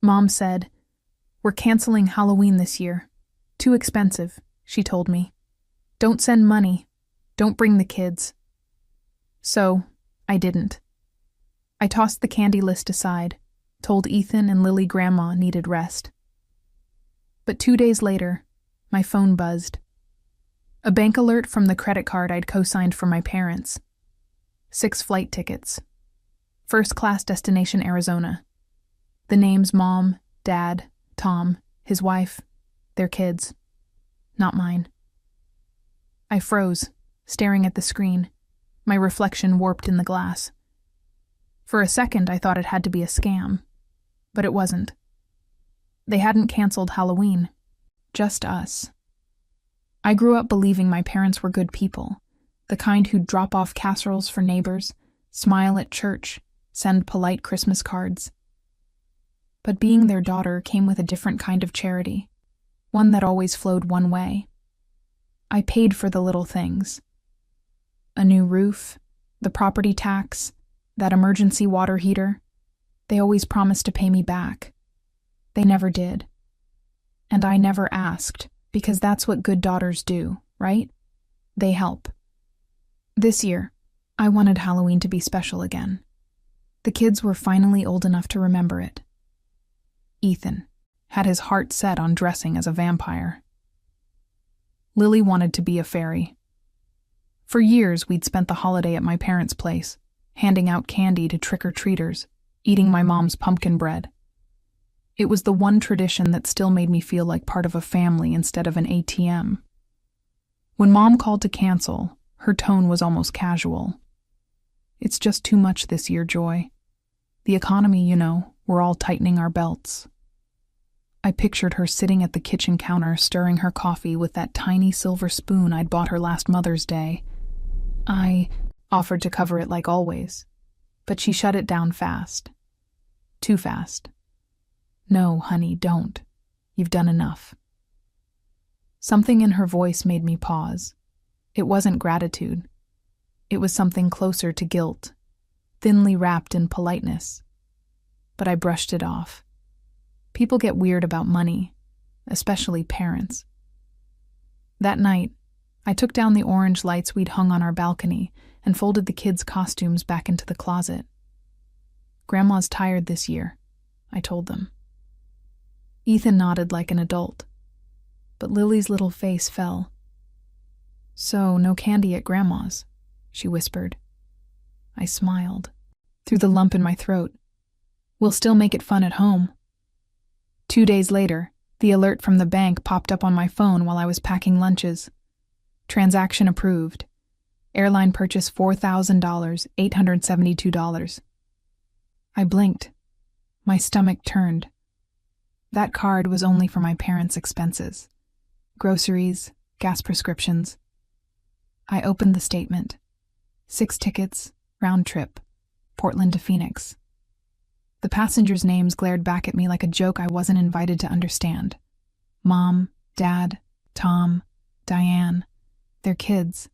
Mom said, "We're canceling Halloween this year. Too expensive," she told me. "Don't send money. Don't bring the kids." So, I didn't. I tossed the candy list aside, told Ethan and Lily Grandma needed rest. But 2 days later, my phone buzzed. A bank alert from the credit card I'd co-signed for my parents. 6 flight tickets. First-class destination Arizona. The names Mom, Dad, Tom, his wife, their kids. Not mine. I froze, staring at the screen, my reflection warped in the glass. For a second, I thought it had to be a scam, but it wasn't. They hadn't canceled Halloween, just us. I grew up believing my parents were good people, the kind who'd drop off casseroles for neighbors, smile at church, send polite Christmas cards. But being their daughter came with a different kind of charity, one that always flowed one way. I paid for the little things. A new roof, the property tax, that emergency water heater. They always promised to pay me back. They never did. And I never asked, because that's what good daughters do, right? They help. This year, I wanted Halloween to be special again. The kids were finally old enough to remember it. Ethan had his heart set on dressing as a vampire. Lily wanted to be a fairy. For years, we'd spent the holiday at my parents' place, handing out candy to trick-or-treaters, eating my mom's pumpkin bread. It was the one tradition that still made me feel like part of a family instead of an ATM. When Mom called to cancel, her tone was almost casual. "It's just too much this year, Joy. The economy, we're all tightening our belts." I pictured her sitting at the kitchen counter stirring her coffee with that tiny silver spoon I'd bought her last Mother's Day. I offered to cover it like always, but she shut it down fast. Too fast. "No, honey, don't. You've done enough." Something in her voice made me pause. It wasn't gratitude. It was something closer to guilt, thinly wrapped in politeness. But I brushed it off. People get weird about money, especially parents. That night, I took down the orange lights we'd hung on our balcony and folded the kids' costumes back into the closet. "Grandma's tired this year," I told them. Ethan nodded like an adult, but Lily's little face fell. "So, no candy at Grandma's," she whispered. I smiled, through the lump in my throat. "We'll still make it fun at home." 2 days later, the alert from the bank popped up on my phone while I was packing lunches. Transaction approved. Airline purchase $4,000, $872. I blinked. My stomach turned. That card was only for my parents' expenses. Groceries, gas prescriptions. I opened the statement. 6 tickets, round trip, Portland to Phoenix. The passengers' names glared back at me like a joke I wasn't invited to understand. Mom, Dad, Tom, Diane, their kids.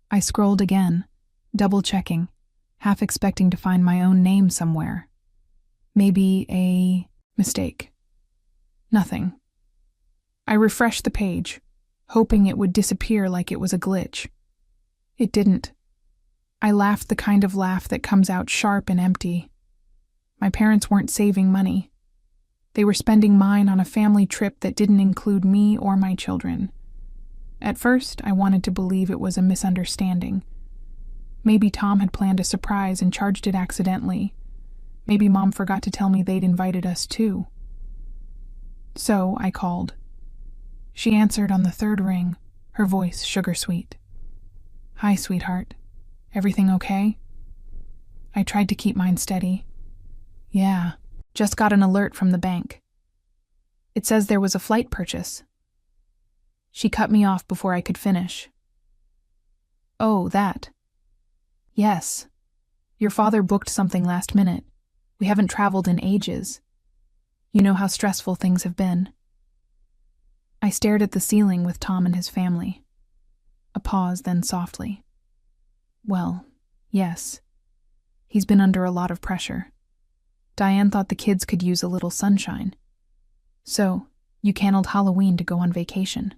I scrolled again, double-checking, half expecting to find my own name somewhere. Maybe a mistake. Nothing. I refreshed the page, hoping it would disappear like it was a glitch. It didn't. I laughed the kind of laugh that comes out sharp and empty. My parents weren't saving money. They were spending mine on a family trip that didn't include me or my children. At first, I wanted to believe it was a misunderstanding. Maybe Tom had planned a surprise and charged it accidentally. Maybe Mom forgot to tell me they'd invited us too. So I called. She answered on the 3rd ring, her voice sugar-sweet. "Hi, sweetheart. Everything okay?" I tried to keep mine steady. "Yeah, just got an alert from the bank. It says there was a flight purchase." She cut me off before I could finish. "Oh, that. Yes. Your father booked something last minute. We haven't traveled in ages. You know how stressful things have been." I stared at the ceiling with Tom and his family. A pause, then softly. "Well, yes. He's been under a lot of pressure. Diane thought the kids could use a little sunshine. So, you canceled Halloween to go on vacation.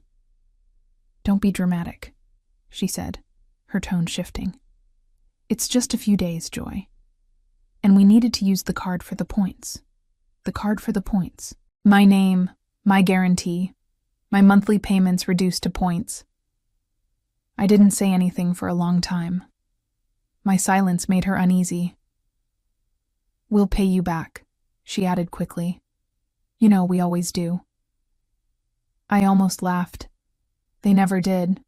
Don't be dramatic, she said, her tone shifting. It's just a few days, Joy. And we needed to use the card for the points. The card for the points. My name, my guarantee, my monthly payments reduced to points. I didn't say anything for a long time. My silence made her uneasy. We'll pay you back, she added quickly. You know, we always do. I almost laughed. They never did.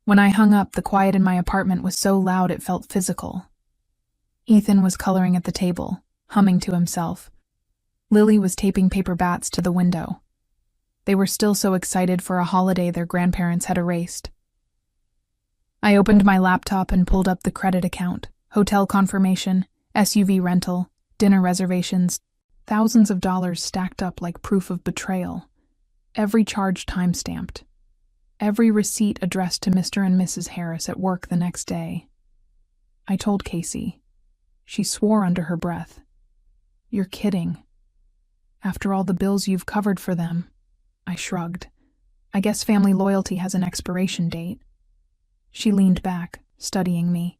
When I hung up, the quiet in my apartment was so loud it felt physical. Ethan was coloring at the table, humming to himself. Lily was taping paper bats to the window. They were still so excited for a holiday their grandparents had erased. I opened my laptop and pulled up the credit account, hotel confirmation, SUV rental, dinner reservations, thousands of dollars stacked up like proof of betrayal. Every charge time-stamped. Every receipt addressed to Mr. and Mrs. Harris at work the next day. I told Casey. She swore under her breath. You're kidding. After all the bills you've covered for them. I shrugged. I guess family loyalty has an expiration date. She leaned back, studying me.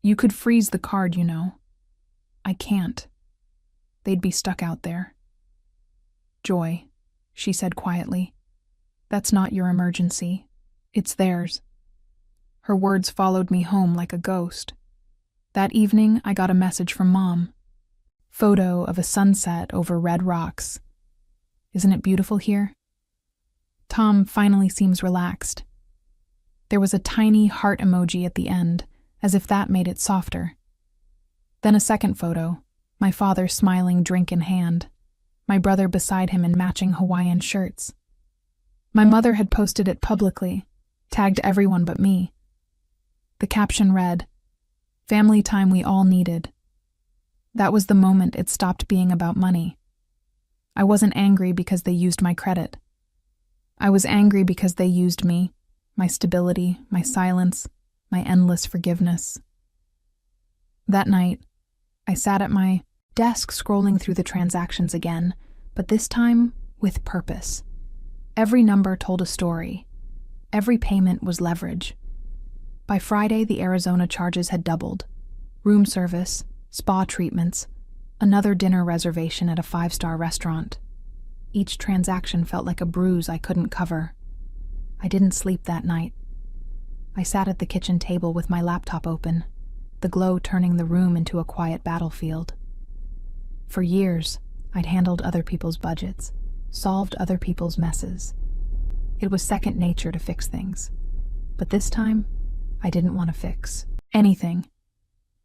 You could freeze the card, you know. I can't. They'd be stuck out there. Joy, she said quietly. That's not your emergency. It's theirs. Her words followed me home like a ghost. That evening, I got a message from Mom. Photo of a sunset over red rocks. Isn't it beautiful here? Tom finally seems relaxed. There was a tiny heart emoji at the end, as if that made it softer. Then a second photo, my father smiling, drink in hand, my brother beside him in matching Hawaiian shirts. My mother had posted it publicly, tagged everyone but me. The caption read, "Family time we all needed." That was the moment it stopped being about money. I wasn't angry because they used my credit. I was angry because they used me, my stability, my silence, my endless forgiveness. That night, I sat at my desk scrolling through the transactions again, but this time with purpose. Every number told a story. Every payment was leverage. By Friday, the Arizona charges had doubled. Room service, spa treatments, another dinner reservation at a 5-star restaurant. Each transaction felt like a bruise I couldn't cover. I didn't sleep that night. I sat at the kitchen table with my laptop open, the glow turning the room into a quiet battlefield. For years, I'd handled other people's budgets, solved other people's messes. It was second nature to fix things. But this time, I didn't want to fix anything.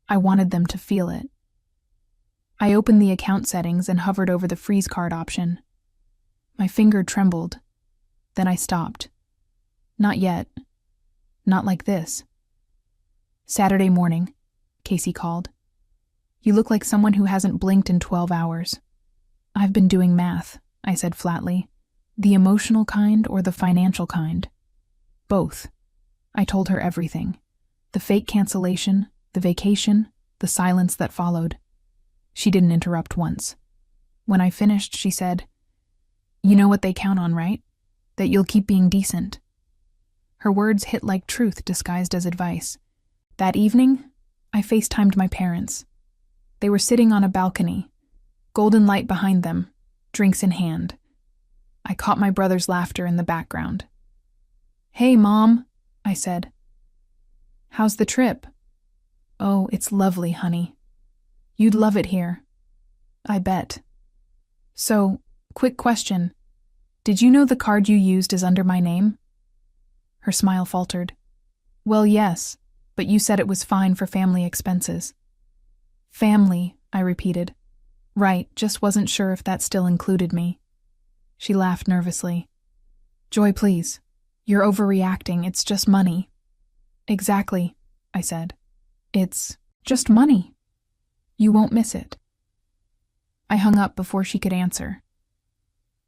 I wanted them to feel it. I opened the account settings and hovered over the freeze card option. My finger trembled. Then I stopped. Not yet. Not like this. Saturday morning, Casey called. You look like someone who hasn't blinked in 12 hours. I've been doing math, I said flatly. The emotional kind or the financial kind? Both. I told her everything. The fake cancellation, the vacation, the silence that followed. She didn't interrupt once. When I finished, she said, You know what they count on, right? That you'll keep being decent. Her words hit like truth disguised as advice. That evening, I FaceTimed my parents. They were sitting on a balcony, golden light behind them, drinks in hand. I caught my brother's laughter in the background. Hey, Mom, I said. How's the trip? Oh, it's lovely, honey. You'd love it here. I bet. So, quick question. Did you know the card you used is under my name? Her smile faltered. Well, yes, but you said it was fine for family expenses. Family, I repeated. Right, just wasn't sure if that still included me. She laughed nervously. Joy, please. You're overreacting. It's just money. Exactly, I said. It's just money. You won't miss it. I hung up before she could answer.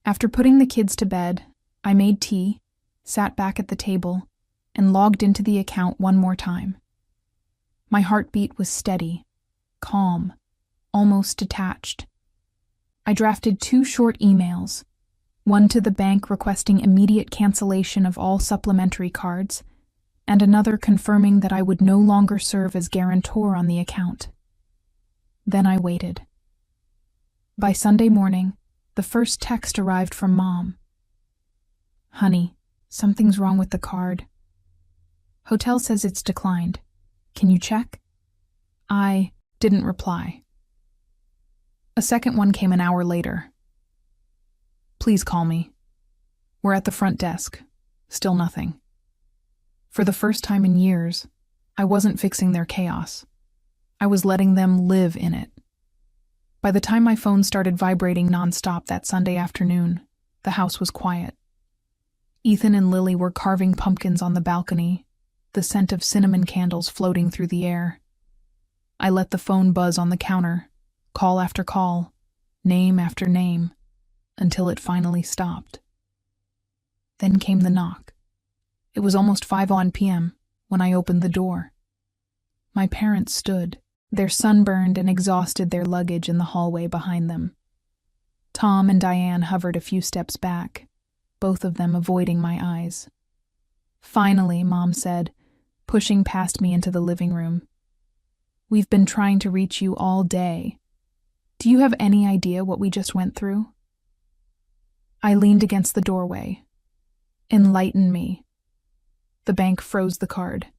After putting the kids to bed, I made tea, sat back at the table, and logged into the account one more time. My heartbeat was steady, calm, almost detached. I drafted 2 short emails, one to the bank requesting immediate cancellation of all supplementary cards, and another confirming that I would no longer serve as guarantor on the account. Then I waited. By Sunday morning, the first text arrived from Mom. "Honey, something's wrong with the card. Hotel says it's declined. Can you check?" I didn't reply. A second one came an hour later. "Please call me. We're at the front desk. Still nothing." For the first time in years, I wasn't fixing their chaos. I was letting them live in it. By the time my phone started vibrating nonstop that Sunday afternoon, the house was quiet. Ethan and Lily were carving pumpkins on the balcony, the scent of cinnamon candles floating through the air. I let the phone buzz on the counter, call after call, name after name, until it finally stopped. Then came the knock. It was almost 5 p.m. when I opened the door. My parents stood, their sunburned and exhausted, their luggage in the hallway behind them. Tom and Diane hovered a few steps back, both of them avoiding my eyes. "Finally," Mom said, pushing past me into the living room. "We've been trying to reach you all day. Do you have any idea what we just went through?" I leaned against the doorway. "Enlighten me." The bank froze the card.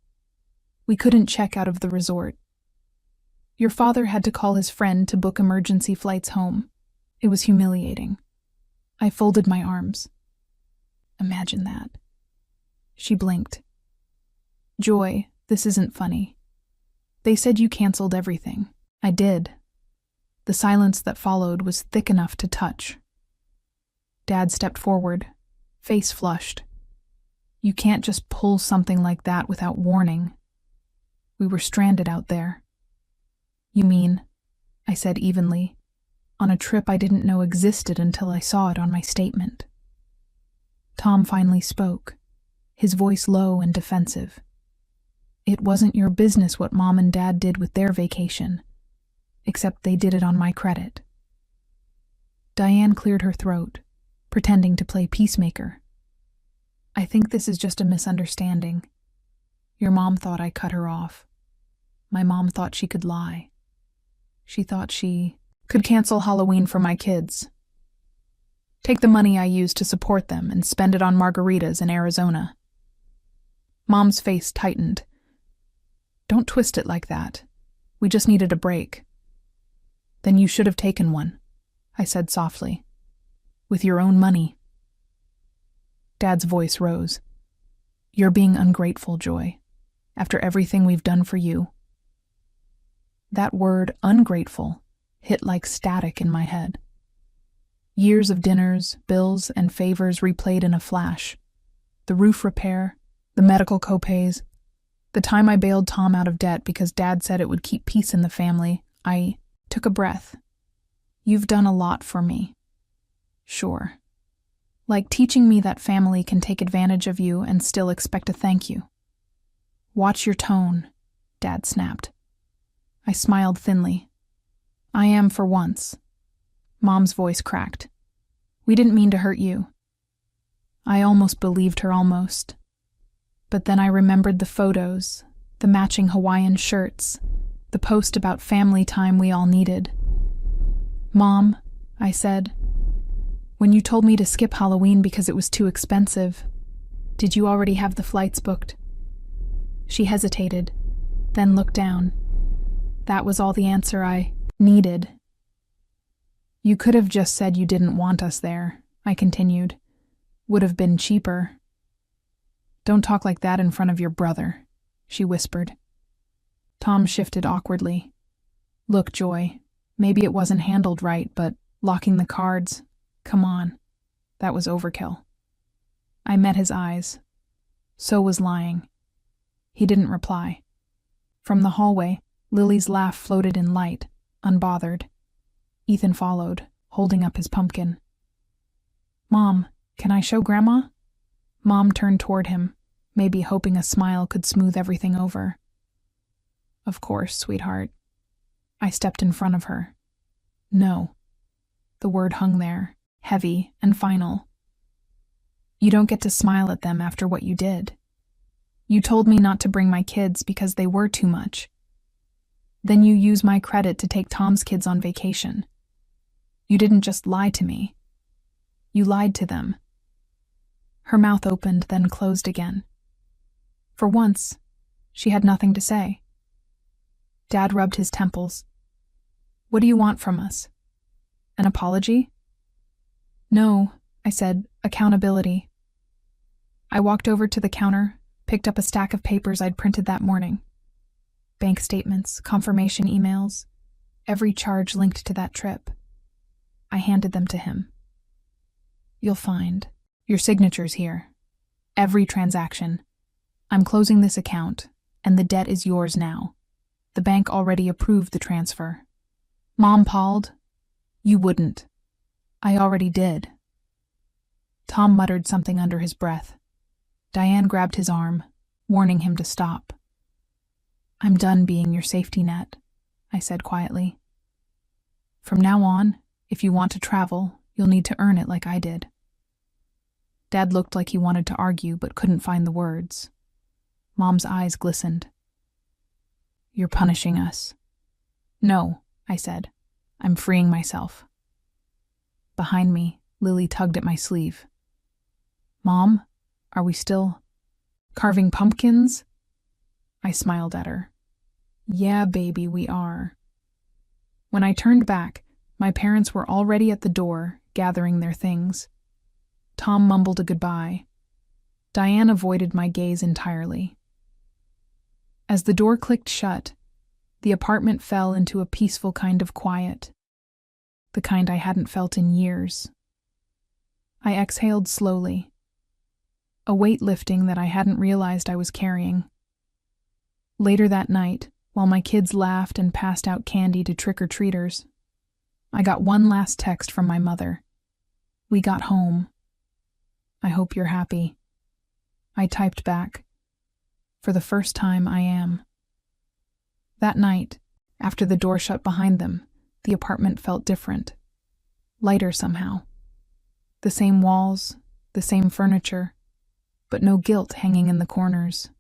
We couldn't check out of the resort. Your father had to call his friend to book emergency flights home. It was humiliating. I folded my arms. "Imagine that." She blinked. "Joy, this isn't funny. They said you canceled everything." I did. The silence that followed was thick enough to touch. Dad stepped forward, face flushed. "You can't just pull something like that without warning. We were stranded out there." "You mean," I said evenly, "on a trip I didn't know existed until I saw it on my statement." Tom finally spoke, his voice low and defensive. "It wasn't your business what Mom and Dad did with their vacation, except they did it on my credit." Diane cleared her throat, pretending to play peacemaker. "I think this is just a misunderstanding. Your mom thought I cut her off. My mom thought she could lie. She thought she could cancel Halloween for my kids. Take the money I used to support them and spend it on margaritas in Arizona." Mom's face tightened. "Don't twist it like that. We just needed a break." "Then you should have taken one," I said softly. "With your own money." Dad's voice rose. "You're being ungrateful, Joy, after everything we've done for you." That word, ungrateful, hit like static in my head. Years of dinners, bills, and favors replayed in a flash. The roof repair, the medical copays, the time I bailed Tom out of debt because Dad said it would keep peace in the family. I took a breath. "You've done a lot for me." "Sure. Like teaching me that family can take advantage of you and still expect a thank you." "Watch your tone," Dad snapped. I smiled thinly. "I am for once." Mom's voice cracked. "We didn't mean to hurt you." I almost believed her, almost. But then I remembered the photos, the matching Hawaiian shirts, the post about family time we all needed. "Mom," I said, "when you told me to skip Halloween because it was too expensive, did you already have the flights booked?" She hesitated, then looked down. That was all the answer I needed. "You could have just said you didn't want us there," I continued. "Would have been cheaper." "Don't talk like that in front of your brother," she whispered. Tom shifted awkwardly. "Look, Joy, maybe it wasn't handled right, but locking the cards, come on, that was overkill." I met his eyes. So was lying. He didn't reply. From the hallway, Lily's laugh floated in light, unbothered. Ethan followed, holding up his pumpkin. "Mom, can I show Grandma?" Mom turned toward him, maybe hoping a smile could smooth everything over. "Of course, sweetheart." I stepped in front of her, No. The word hung there, heavy and final. You don't get to smile at them after what you did. You told me not to bring my kids because they were too much. Then you use my credit to take Tom's kids on vacation. You didn't just lie to me. You lied to them. Her mouth opened, then closed again. For once, she had nothing to say. Dad rubbed his temples. What do you want from us? An apology? No, I said, accountability. I walked over to the counter, picked up a stack of papers I'd printed that morning. Bank statements, confirmation emails, every charge linked to that trip. I handed them to him. You'll find your signatures here. Every transaction. I'm closing this account, and the debt is yours now. The bank already approved the transfer. Mom palled. You wouldn't. I already did. Tom muttered something under his breath. Diane grabbed his arm, warning him to stop. I'm done being your safety net, I said quietly. From now on, if you want to travel, you'll need to earn it like I did. Dad looked like he wanted to argue but couldn't find the words. Mom's eyes glistened. You're punishing us. No, I said. I'm freeing myself. Behind me, Lily tugged at my sleeve. Mom, are we still carving pumpkins? I smiled at her. Yeah, baby, we are. When I turned back, my parents were already at the door, gathering their things. Tom mumbled a goodbye. Diane avoided my gaze entirely. As the door clicked shut, the apartment fell into a peaceful kind of quiet, the kind I hadn't felt in years. I exhaled slowly, a weight lifting that I hadn't realized I was carrying. Later that night, while my kids laughed and passed out candy to trick-or-treaters, I got one last text from my mother. We got home. I hope you're happy. I typed back. For the first time, I am. That night, after the door shut behind them, the apartment felt different. Lighter somehow. The same walls, the same furniture, but no guilt hanging in the corners.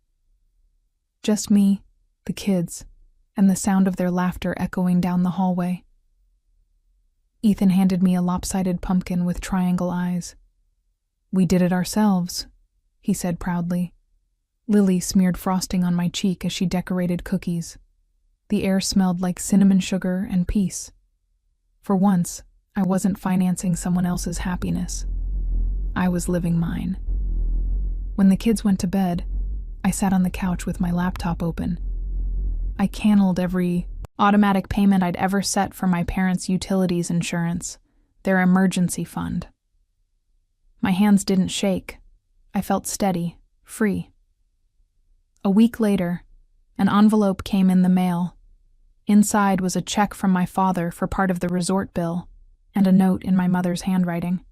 Just me, the kids, and the sound of their laughter echoing down the hallway. Ethan handed me a lopsided pumpkin with triangle eyes. We did it ourselves, he said proudly. Lily smeared frosting on my cheek as she decorated cookies. The air smelled like cinnamon sugar and peace. For once, I wasn't financing someone else's happiness. I was living mine. When the kids went to bed, I sat on the couch with my laptop open. I canned every automatic payment I'd ever set for my parents' utilities insurance, their emergency fund. My hands didn't shake. I felt steady, free. A week later, an envelope came in the mail. Inside was a check from my father for part of the resort bill, and a note in my mother's handwriting.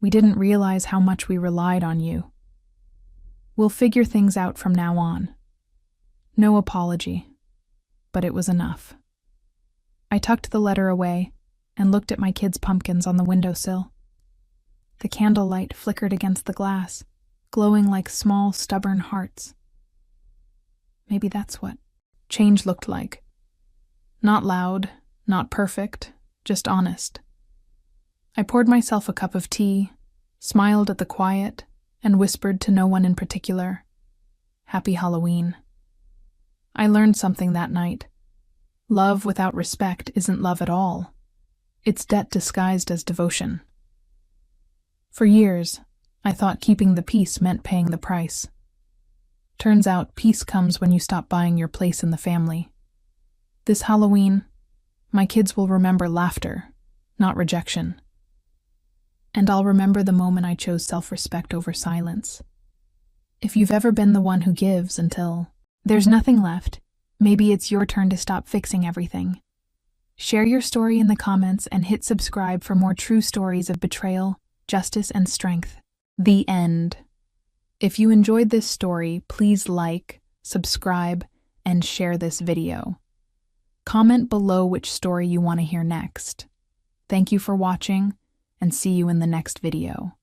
We didn't realize how much we relied on you. We'll figure things out from now on. No apology, but it was enough. I tucked the letter away and looked at my kids' pumpkins on the windowsill. The candlelight flickered against the glass, glowing like small, stubborn hearts. Maybe that's what change looked like. Not loud, not perfect, just honest. I poured myself a cup of tea, smiled at the quiet, and whispered to no one in particular, Happy Halloween. I learned something that night. Love without respect isn't love at all. It's debt disguised as devotion. For years, I thought keeping the peace meant paying the price. Turns out peace comes when you stop buying your place in the family. This Halloween, my kids will remember laughter, not rejection. And I'll remember the moment I chose self-respect over silence. If you've ever been the one who gives until there's nothing left, maybe it's your turn to stop fixing everything. Share your story in the comments and hit subscribe for more true stories of betrayal, justice, and strength. The end. If you enjoyed this story, please like, subscribe, and share this video. Comment below which story you want to hear next. Thank you for watching, and see you in the next video.